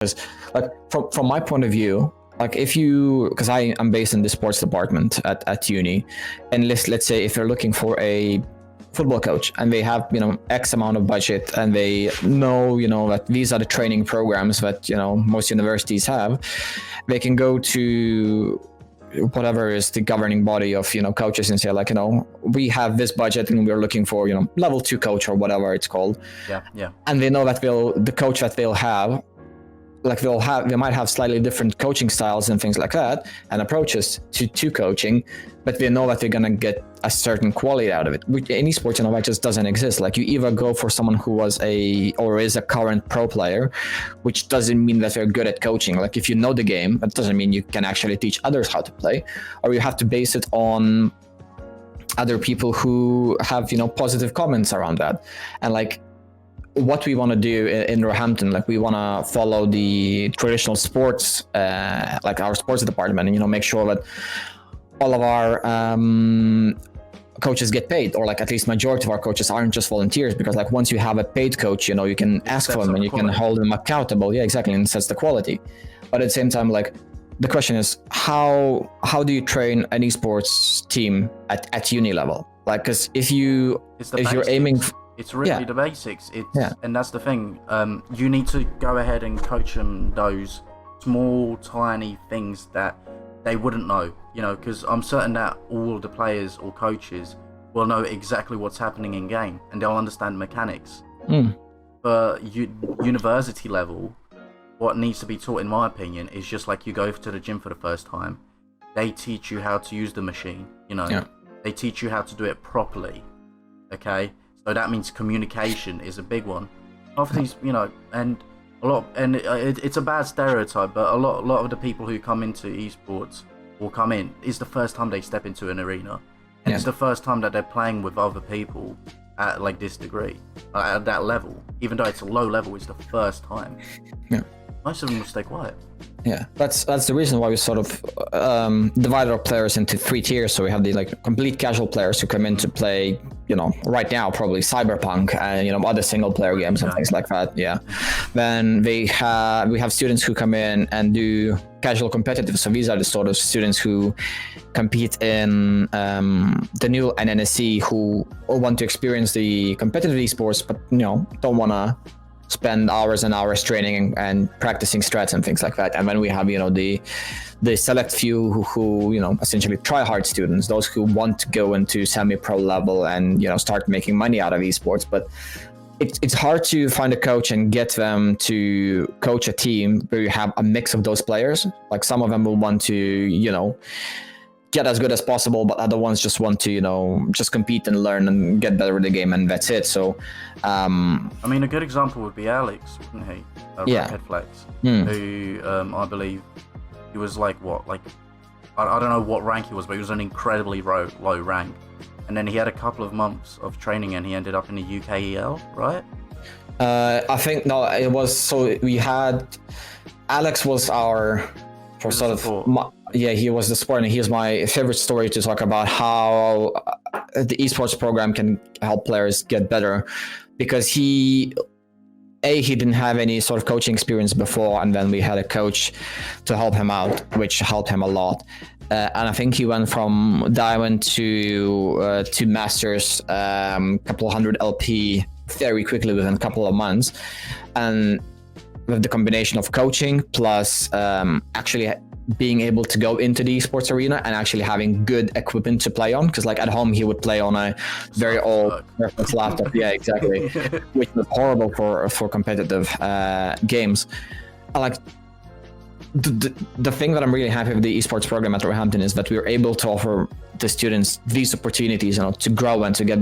Because like from my point of view, like if you, because I'm based in the sports department at uni, and let's say if they're looking for a football coach and they have X amount of budget and they know that these are the training programs that most universities have, they can go to whatever is the governing body of coaches and say like we have this budget and we're looking for level 2 coach or whatever it's called. Yeah. And they know that the coach that they'll have, like they might have slightly different coaching styles and things like that and approaches to coaching, but they know that they're gonna get a certain quality out of it. In esports, that just doesn't exist. Like you either go for someone who was is a current pro player, which doesn't mean that they're good at coaching. Like if you know the game, that doesn't mean you can actually teach others how to play, or you have to base it on other people who have positive comments around that. And like what we want to do in Roehampton, like we want to follow the traditional sports, like our sports department, and make sure that all of our coaches get paid, or like at least majority of our coaches aren't just volunteers, because like once you have a paid coach, you can ask for them and you can hold them accountable. Yeah, exactly, and it sets the quality. But at the same time, like the question is how do you train an esports team at uni level? Like, because if you're aiming. It's really the basics. And that's the thing. You need to go ahead and coach them those small, tiny things that they wouldn't know. Because I'm certain that all the players or coaches will know exactly what's happening in game and they'll understand mechanics. But university level, what needs to be taught, in my opinion, is just like you go to the gym for the first time. They teach you how to use the machine. They teach you how to do it properly. Okay. So that means communication is a big one. Of these, and a lot, and it's a bad stereotype, but a lot of the people who come into esports or come in is the first time they step into an arena, and it's the first time that they're playing with other people at like this degree, at that level. Even though it's a low level, it's the first time. Yeah. Most of them will stay quiet. Yeah, that's the reason why we sort of divided our players into 3 tiers. So we have the like complete casual players who come in to play, right now probably Cyberpunk and other single player games and things like that. Yeah. Then we have students who come in and do casual competitive. So these are the sort of students who compete in the new NNSC, who want to experience the competitive esports, but don't want to spend hours and hours training and practicing strats and things like that. And then we have the select few who essentially try-hard students, those who want to go into semi-pro level and start making money out of esports. But it's hard to find a coach and get them to coach a team where you have a mix of those players. Like some of them will want to get as good as possible, but other ones just want to just compete and learn and get better at the game, and that's it. So I mean, a good example would be Alex, wouldn't he? Redhead Flex, who I believe he was like I don't know what rank he was, but he was an incredibly low rank, and then he had a couple of months of training and he ended up in the UKEL, right? I think no, it was, so we had Alex was our for sort of he was the sport, and he's my favorite story to talk about how the esports program can help players get better, because he didn't have any sort of coaching experience before, and then we had a coach to help him out, which helped him a lot. And I think he went from diamond to masters, couple hundred LP very quickly within a couple of months. And with the combination of coaching plus actually being able to go into the esports arena and actually having good equipment to play on, because like at home he would play on a very old laptop. Yeah, exactly. Which was horrible for competitive games. Like the thing that I'm really happy with the esports program at Roehampton is that we are able to offer the students these opportunities, to grow and to get